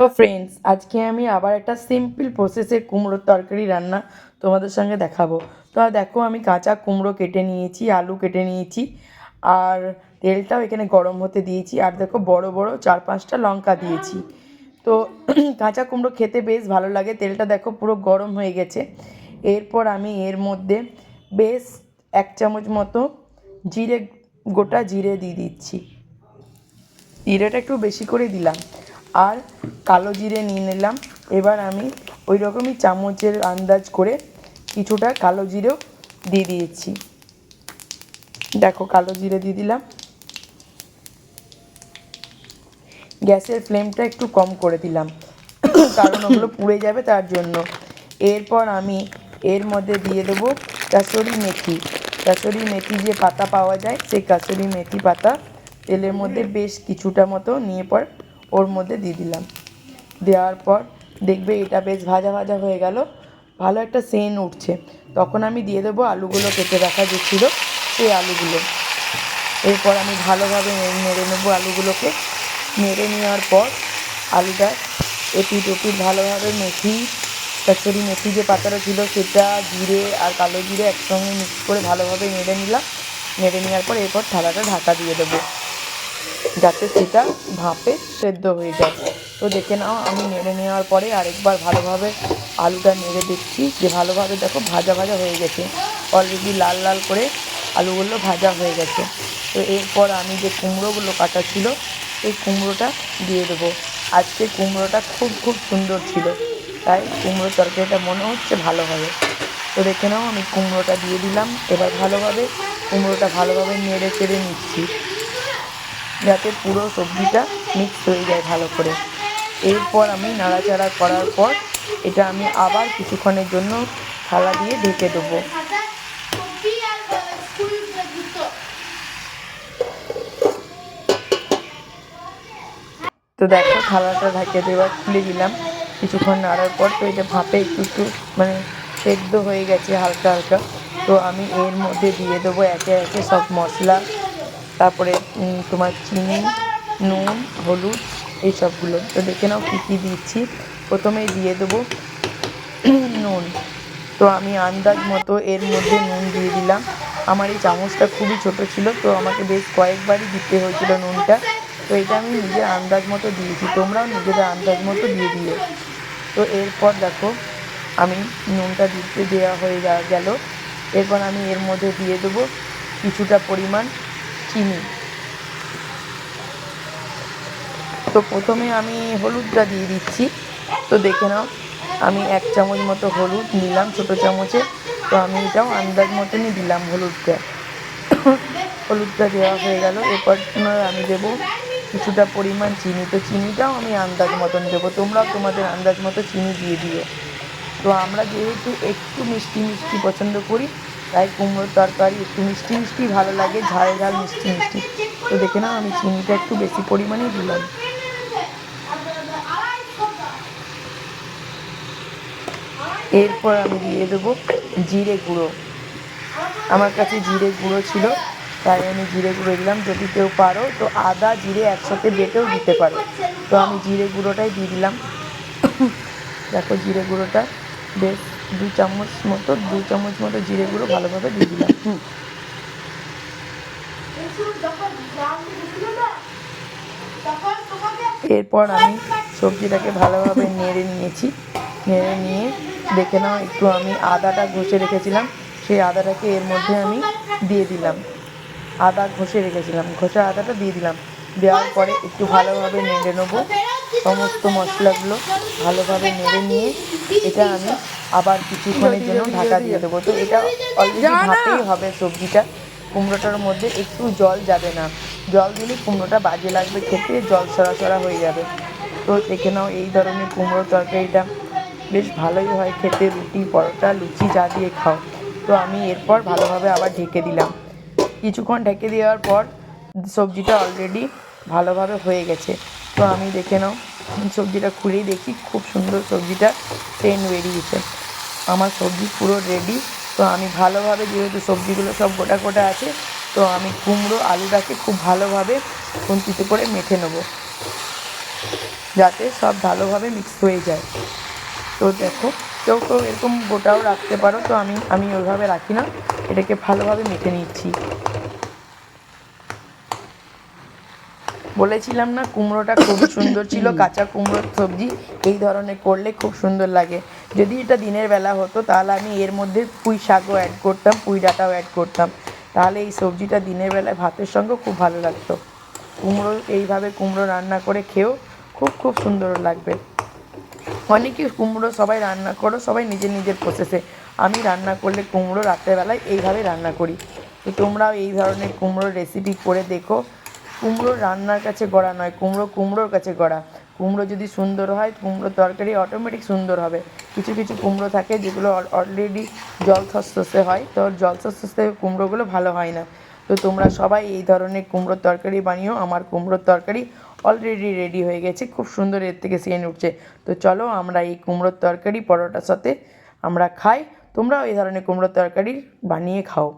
তো ফ্রেন্ডস, আজকে আমি আবার একটা সিম্পল প্রসেসে কুমড়োর তরকারি রান্না তোমাদের সঙ্গে দেখাবো। তো দেখো, আমি কাঁচা কুমড়ো কেটে নিয়েছি, আলু কেটে নিয়েছি, আর তেলটাও এখানে গরম হতে দিয়েছি। আর দেখো, বড় বড় 4-5টা লঙ্কা দিয়েছি। তো কাঁচা কুমড়ো খেতে বেশ ভালো লাগে। তেলটা দেখো পুরো গরম হয়ে গেছে। এরপর আমি এর মধ্যে বেশ 1 চামচ মতো জিরে, গোটা জিরে দিয়ে দিচ্ছি। জিরেটা একটু বেশি করে দিলাম। আর কালো জিরে নিয়ে নিলাম। এবার আমি ওই রকমই চামচের আন্দাজ করে কিছুটা কালো জিরেও দিয়ে দিয়েছি। দেখো, কালো জিরে দিয়ে দিলাম। গ্যাসের ফ্লেমটা একটু কম করে দিলাম, কারণ ওগুলো পুড়ে যাবে তার জন্য। এরপর আমি এর মধ্যে দিয়ে দেবো কাসুরি মেথি। কাসুরি মেথি যে পাতা পাওয়া যায়, সেই কাসুরি মেথি পাতা তেলের মধ্যে বেশ কিছুটা মতো নিয়ে পর ওর মধ্যে দিয়ে দিলাম। দেওয়ার পর দেখবে এটা বেশ ভাজা ভাজা হয়ে গেল, ভালো একটা সেন্ট উঠছে। তখন আমি দিয়ে দেবো আলুগুলো কেটে রাখা যে ছিল, সেই আলুগুলো। এরপর আমি ভালোভাবে নেড়ে নেবো আলুগুলোকে। নেড়ে নেওয়ার পর আলুটা এপিট ওপিট ভালোভাবে মেথি, কাসুরি মেথি যে পাতাটা ছিল সেটা, জিরে আর কালো জিরে একসঙ্গে মিক্স করে ভালোভাবে নেড়ে নিলাম। নেড়ে নেওয়ার পর এরপর থালাটা ঢাকা দিয়ে দেবো, যাতে সেটা ভাপে সেদ্ধ হয়ে যায়। তো দেখে নাও, আমি নেড়ে নেওয়ার পরে আরেকবার ভালোভাবে আলুটা নেড়ে দেখছি যে ভালোভাবে দেখো ভাজা ভাজা হয়ে গেছে। অলরেডি লাল লাল করে আলুগুলো ভাজা হয়ে গেছে। তো এরপর আমি যে কুমড়োগুলো কাটা ছিল, এই কুমড়োটা দিয়ে দেবো। আজকে কুমড়োটা খুব খুব সুন্দর ছিল, তাই কুমড়োর তরকারিটা মনে হচ্ছে ভালো হবে। তো দেখে নাও, আমি কুমড়োটা দিয়ে দিলাম। এবার কুমড়োটা ভালোভাবে নেড়ে চেড়ে নিচ্ছি, যাতে পুরো সবজিটা মিক্স হয়ে যায় ভালো করে। এরপর আমি নাড়াচাড়া করার পর এটা আমি আবার কিছুক্ষণের জন্য থালা দিয়ে ঢেকে দেবো। তো দেখো, থালাটা ঢেকে দেওয়ার খুলে দিলাম। কিছুক্ষণ নাড়ার পর তো এটা ভাপে একটু একটু মানে সেদ্ধ হয়ে গেছে হালকা হালকা। তো আমি এর মধ্যে দিয়ে দেবো একে একে সব মশলা, তারপরে তোমার চিনি, নুন, হলুদ, এই সবগুলো। তো দেখে নাও কী কী দিচ্ছি। প্রথমেই দিয়ে দেবো নুন। তো আমি আন্দাজ মতো এর মধ্যে নুন দিয়ে দিলাম। আমার এই চামচটা খুবই ছোটো ছিল, তো আমাকে বেশ কয়েকবারই দিতে হয়েছিল নুনটা। তো এটা আমি নিজের আন্দাজ মতো দিয়েছি, তোমরাও নিজেদের আন্দাজ মতো দিয়ে দিও। তো এরপর দেখো, আমি নুনটা দিতে দেওয়া হয়ে গেল। এরপর আমি এর মধ্যে দিয়ে দেবো কিছুটা পরিমাণ চিনি। তো প্রথমে আমি হলুদটা দিয়ে দিচ্ছি। তো দেখে নাও, আমি 1 চামচ মতো হলুদ নিলাম ছোটো চামচে। তো আমি এটাও আন্দাজ মতনই দিলাম হলুদটা। হলুদটা দেওয়া হয়ে গেল। এরপর আমি দেবো কিছুটা পরিমাণ চিনি। তো চিনিটাও আমি আন্দাজ মতন দেবো, তোমরাও তোমাদের আন্দাজ মতো চিনি দিয়ে দিও। তো আমরা যেহেতু একটু মিষ্টি মিষ্টি পছন্দ করি, তাই কুমড়োর তরকারি একটু মিষ্টি মিষ্টি ভালো লাগে, ঝাল ঝাল মিষ্টি মিষ্টি। তো দেখে নাও, আমি চিনিটা একটু বেশি পরিমাণেই দিলাম। এরপর আমি দিয়ে দেবো জিরে গুঁড়ো। আমার কাছে জিরে গুঁড়ো ছিল, তাই আমি জিরে গুঁড়ো দিলাম। যদি কেউ পারো তো আদা জিরে একসাথে বেটেও দিতে পারো। তো আমি জিরে গুঁড়োটাই দিয়ে দিলাম। দেখো, জিরে গুঁড়োটা বেশ 2 চামচ মতো জিরে গুঁড়ো ভালোভাবে দিয়ে দিলাম। এরপর আমি সবজিটাকে ভালোভাবে নেড়ে নিয়েছি। নেড়ে নিয়ে দেখে নাও, একটু আমি আদাটা ঘষে রেখেছিলাম, সেই আদাটাকে এর মধ্যে আমি দিয়ে দিলাম। আদা ঘষে রেখেছিলাম, ঘষা আদাটা দিয়ে দিলাম। দেওয়ার পরে একটু ভালোভাবে নেড়ে নেবো। সমস্ত মশলাগুলো ভালোভাবে নেড়ে নিয়ে এটা আমি আবার কিছুক্ষণের জন্য ঢাকা দিয়ে দেবো। তো এটা অলরেডি ভাপেই হবে সবজিটা, কুমড়োটার মধ্যে একটু জল যাবে না। জল দিলে কুমড়োটা বাজে লাগবে খেতে, জল সরা সরা হয়ে যাবে। তো দেখে নাও, এই ধরনের কুমড়োর তরকারিটা বেশ ভালোই হয় খেতে, রুটি, পরোটা, লুচি যা দিয়ে খাও। তো আমি এরপর ভালোভাবে আবার ঢেকে দিলাম। কিছুক্ষণ ঢেকে দেওয়ার পর সবজিটা অলরেডি ভালোভাবে হয়ে গেছে। তো আমি দেখে নাও, সবজিটা খুলেই দেখি, খুব সুন্দর সবজিটা সেন্ট বেরিয়েছে। আমার সবজি পুরো রেডি। তো আমি ভালোভাবে, যেহেতু সবজিগুলো সব গোটা গোটা আছে, তো আমি কুমড়ো আলুটাকে খুব ভালোভাবে খুন্তিতে করে মেখে নেবো। যাতে সব ভালোভাবে মিক্স হয়ে যায়। তো দেখো, কেউ কেউ এরকম গোটাও রাখতে পারো, তো আমি ওইভাবে রাখি না, এটাকে ভালোভাবে মেখে নিচ্ছি। বলেছিলাম না কুমড়োটা খুবই সুন্দর ছিল, কাঁচা কুমড়োর সবজি এই ধরনের করলে খুব সুন্দর লাগে। যদি এটা দিনের বেলা হতো তাহলে আমি এর মধ্যে পুঁই শাকও অ্যাড করতাম, পুঁই ডাঁটাও অ্যাড করতাম, তাহলে এই সবজিটা দিনের বেলায় ভাতের সঙ্গেও খুব ভালো লাগতো। এইভাবে কুমড়ো রান্না করে খেয়েও খুব খুব সুন্দর লাগবে। অনেকে কুমড়ো সবাই রান্না করো সবাই নিজের নিজের প্রসেসে, আমি রান্না করলে কুমড়ো রাত্রেবেলায় এইভাবে রান্না করি। তো তোমরাও এই ধরনের কুমড়োর রেসিপি করে দেখো। কুমড়ো রান্নার কাছে গড়া নয়, কুমড়োর কাছে গড়া। কুমড়ো যদি সুন্দর হয় কুমড়োর তরকারি অটোমেটিক সুন্দর হবে। কিছু কিছু কুমড়ো থাকে যেগুলো অলরেডি জল থসথসে হয়, তো জল থসথসে কুমড়োগুলো ভালো হয় না। তো তোমরা সবাই এই ধরনের কুমড়োর তরকারি বানিও। আমার কুমড়োর তরকারি অলরেডি রেডি হয়ে গেছে, খুব সুন্দর এর থেকে সেন্ট উঠছে। তো চলো আমরা এই কুমড়োর তরকারি পরোটার সাথে আমরা খাই। তোমরাও এই ধরনের কুমড়োর তরকারি বানিয়ে খাও।